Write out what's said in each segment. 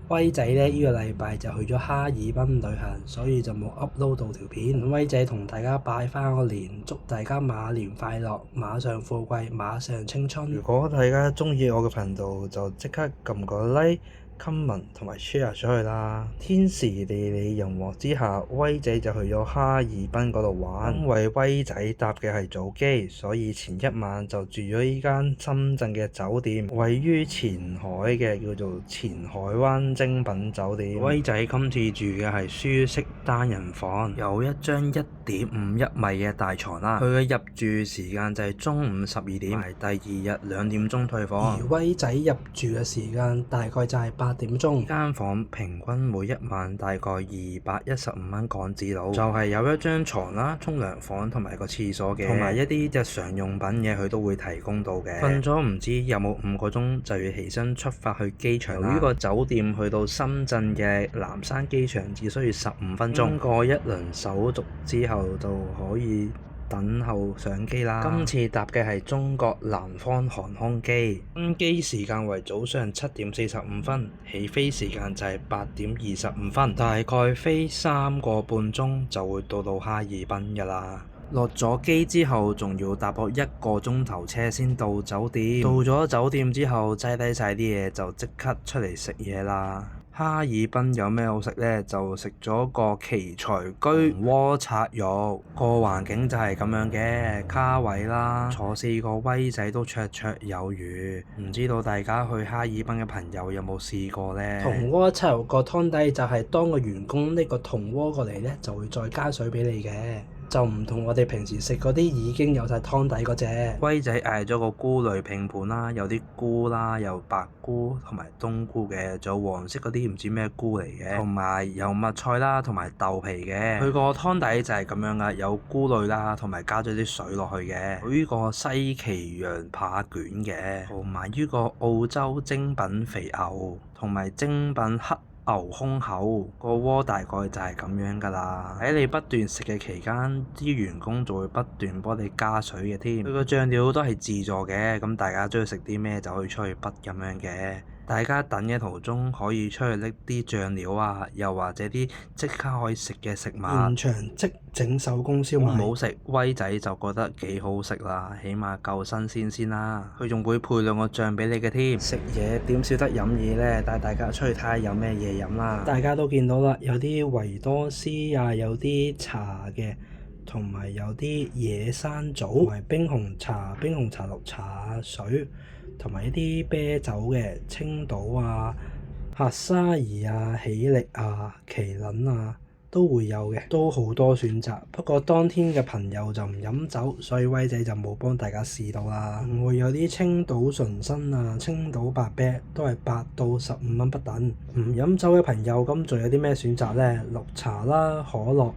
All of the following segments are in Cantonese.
威仔咧呢個禮拜就去咗哈爾濱旅行，所以就冇 upload 到條片。威仔同大家拜翻個年，祝大家馬年快樂，馬上富貴，馬上青春。如果大家中意我嘅頻道，就即刻撳個 like、comment 同埋 share 出去啦！天時地利人和之下，威仔就去咗哈爾濱嗰度玩。因為威仔搭嘅係早機，所以前一晚就住咗依間深圳嘅酒店，位於前海嘅叫做前海灣精品酒店。威仔今次住嘅係舒適單人房，有一張1.51米嘅大床啦。佢嘅入住時間就係中午12點，係第二日2點鐘退房。而威仔入住嘅時間大概就係8點鐘。間房平均每一晚大概215蚊港紙佬，就係有一張床啦、沖涼房同埋個廁所嘅，同埋一啲日常用品嘅佢都會提供到嘅。瞓咗唔知有冇5個鐘就要起身出發去機場啦。由於個酒店去到深圳嘅南山機場只需要15分鐘，經過一輪手續之後就可以等候上機啦。今次搭嘅係中國南方航空機，登機時間為早上7點45分，起飛時間就係8點25分，大概飛3個半鐘就會到哈爾濱㗎啦。落咗機之後，仲要搭個1個鐘頭車先到酒店。到咗酒店之後，擠低晒啲嘢就即刻出嚟食嘢啦。哈爾濱有咩好食呢？就食咗個奇才居鍋拆肉，個環境就係咁樣嘅，卡位啦，坐4個威仔都綽綽有餘。唔知道大家去哈爾濱嘅朋友有冇試過呢？銅鍋拆肉個湯底就係當個員工拎個銅鍋過嚟呢，就會再加水俾你嘅。就唔同我哋平時食嗰啲已經有晒湯底嗰隻。威仔嗌咗個菇類拼盤啦，有啲菇啦，有白菇同埋冬菇嘅，仲有黃色嗰啲唔知咩菇嚟嘅，同埋有麥菜啦，同埋豆皮嘅。佢個湯底就係咁樣噶，有菇類啦，同埋加咗啲水落去嘅。有呢個西岐羊扒卷嘅，同埋呢個澳洲精品肥牛，同埋精品黑牛胸口。個鍋大概就係咁樣㗎啦。喺你不斷食嘅期間，啲員工就會不斷幫你加水嘅添。佢個醬料都係自助嘅，咁大家中意食啲咩就可以出去畢咁樣嘅。大家等嘅途中可以出去拎啲醬料啊，又或者啲即刻可以食嘅食物。現場即整手工燒賣。唔好食，威仔就覺得幾好食啦，起碼夠新鮮先啦。佢仲會配2個醬俾你嘅添。食嘢點少得飲嘢呢？帶大家出去睇下有咩嘢飲啦。大家都見到啦，有啲維多斯啊，有啲茶嘅，同埋有啲野山棗，同埋冰紅茶、冰紅茶綠茶水，同埋一啲啤酒嘅青島啊、黑沙兒啊、喜力啊、麒麟啊都會有嘅，都好多選擇。不過當天嘅朋友就唔飲酒，所以威仔就冇幫大家試到啦。會有啲青島純生啊、青島白啤都係8到15蚊不等。唔飲酒嘅朋友咁仲有啲咩選擇呢？綠茶啦、可樂、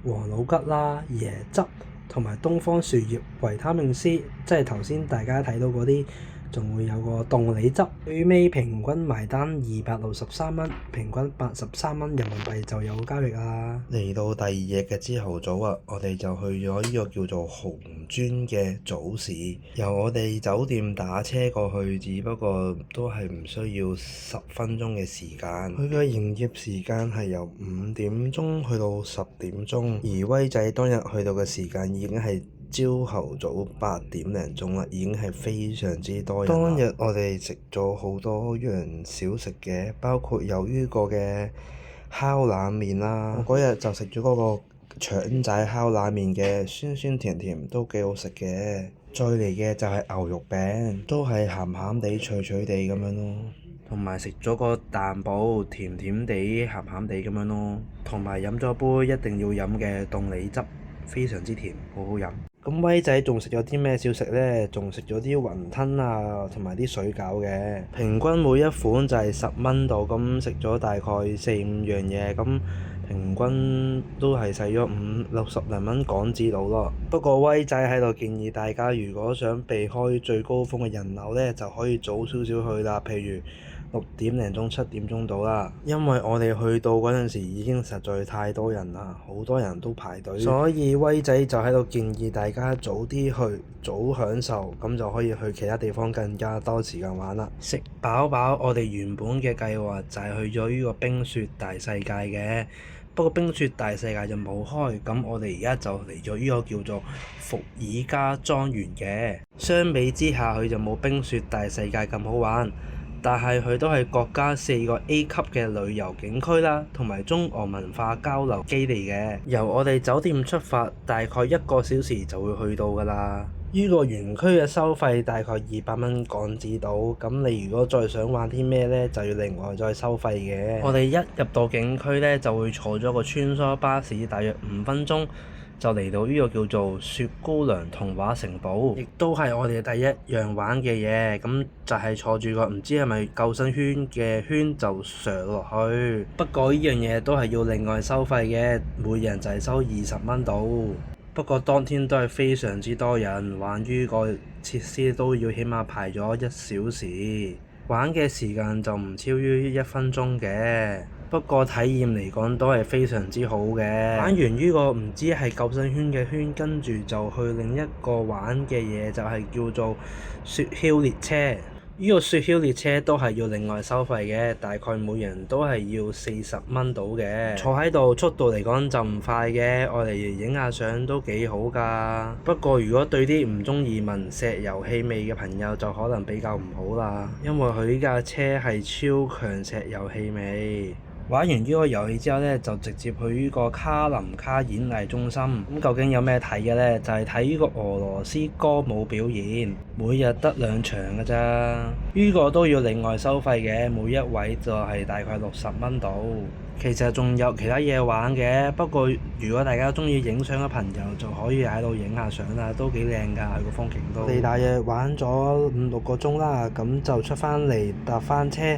王老吉啦、椰汁同埋東方樹葉維他命 C， 即係頭先大家睇到嗰啲。仲會有個凍梨汁，最尾平均埋單263蚊，平均83蚊人民幣就有交易啦。嚟到第2日嘅朝頭早啊，我哋就去咗呢個叫做紅磚嘅早市，由我哋酒店打車過去，只不過都係唔需要10分鐘嘅時間。佢嘅營業時間係由5點鐘去到10點鐘，而威仔當日去到嘅時間已經係朝頭早8點零鐘啦，已經係非常之多人。當日我哋食咗好多樣小食嘅，包括有呢個嘅烤冷麵啦。我嗰日就食咗嗰個腸仔烤冷麵嘅，酸酸甜甜都幾好食嘅。再嚟嘅就係牛肉餅，都係鹹鹹地、脆脆地咁樣咯。同埋食咗個蛋堡，甜甜地、鹹鹹地咁樣咯。同埋飲咗杯一定要飲嘅凍梨汁，非常之甜，好好飲。咁威仔仲食咗啲咩小食呢？仲食咗啲雲吞啊，同埋啲水餃嘅。平均每一款就係10蚊度，咁食咗大概4、5樣嘢，咁平均都係使咗50-60零蚊港紙度咯。不過威仔喺度建議大家，如果想避開最高峰嘅人流呢，就可以早少少去啦。譬如6點零鐘、7點鐘到啦。因為我哋去到嗰陣時已經實在太多人啦，好多人都排隊，所以威仔就喺度建議大家早啲去，早享受，咁就可以去其他地方更加多時間玩啦。食飽飽，我哋原本嘅計劃就係去咗呢個冰雪大世界嘅。不過冰雪大世界就冇開，咁我哋而家就嚟咗呢個叫做伏爾加莊園嘅。相比之下，佢就冇冰雪大世界咁好玩，但係佢都係國家4個 A 級嘅旅遊景區啦，同埋中俄文化交流基地嘅。由我哋酒店出發，大概1個小時就會去到㗎啦。呢個園區嘅收費大概200蚊港紙到，咁你如果再想玩啲咩呢，就要另外再收費嘅。我哋一入到景區呢，就會坐咗個穿梭巴士，大約5分鐘就嚟到呢個叫做雪姑娘童話城堡，亦都係我哋第一樣玩嘅嘢。咁就係坐住個唔知係咪救生圈嘅圈就上落去。不過呢樣嘢都係要另外收費嘅，每人就係收20蚊到。不過當天都係非常之多人，玩呢個設施都要起碼排咗1小時，玩嘅時間就唔超於1分鐘嘅。不過體驗嚟講都係非常之好嘅。玩完呢個唔知係救生圈嘅圈，跟住就去另一個玩嘅嘢，就係叫做雪橇列車。呢個雪橇列車都係要另外收費嘅，大概每人都係要40蚊到嘅。坐喺度速度嚟講就唔快嘅，我哋影下相都幾好㗎。不過如果對啲唔中意聞石油氣味嘅朋友就可能比較唔好啦，因為佢呢架車係超強石油氣味。玩完呢個遊戲之後呢，就直接去呢個卡林卡演藝中心。咁究竟有咩睇嘅呢？就係睇呢個俄羅斯歌舞表演，每日得2場㗎咋。呢個都要另外收費嘅，每一位就係大概60蚊到。其實仲有其他嘢玩嘅，不過如果大家中意影相嘅朋友就可以喺度影下相啦，都幾靚㗎，佢個風景都。我哋大約玩咗5-6個鐘啦，咁就出返嚟搭返車。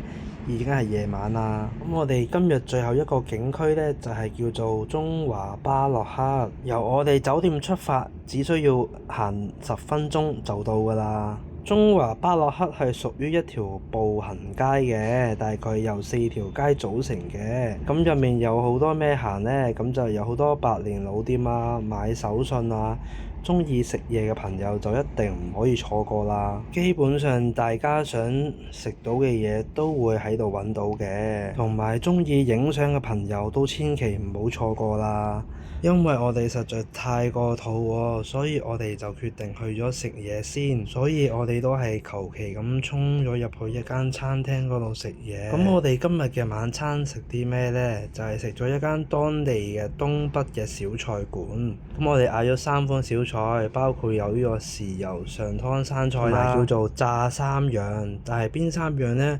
已經係夜晚啦，咁我哋今日最後一個景區呢，就係叫做中華巴洛克。由我哋酒店出發，只需要行10分鐘就到㗎啦。中華巴洛克係屬於一條步行街嘅，大概由4條街組成嘅。咁入面有好多咩行呢？咁就有好多百年老店啊，買手信啊。中意食嘢嘅朋友就一定唔可以錯過啦。基本上大家想食到嘅嘢都會喺度揾到嘅，同埋中意影相嘅朋友都千祈唔好錯過啦。因為我哋實在太過肚餓，所以我哋就決定去咗食嘢先。所以我哋都係求其咁衝咗入去一間餐廳嗰度食嘢。咁我哋今日嘅晚餐食啲咩呢？就係食咗一間當地嘅東北嘅小菜館。咁我哋嗌咗3款小菜，包括有呢個豉油上湯生菜啦，叫做炸三樣。但係邊3樣呢？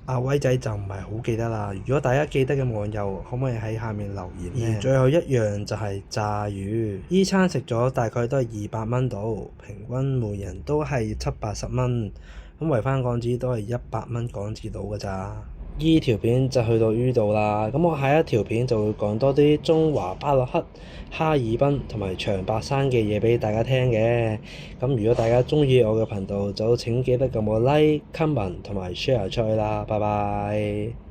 阿威仔就唔係好記得啦。如果大家記得嘅網友，可唔可以喺下面留言呢？而最後一樣就係炸魚。依餐食咗大概都係200蚊到，平均每人都係70-80蚊，咁圍返港紙都係100蚊港紙到㗎咋。依條片就去到呢度啦，咁我下一條片就會講多啲中華巴洛克、哈爾濱同埋長白山嘅嘢俾大家聽嘅。咁如果大家鍾意我嘅頻道，就請記得撳個 like、comment 同埋 share 出去啦。拜拜。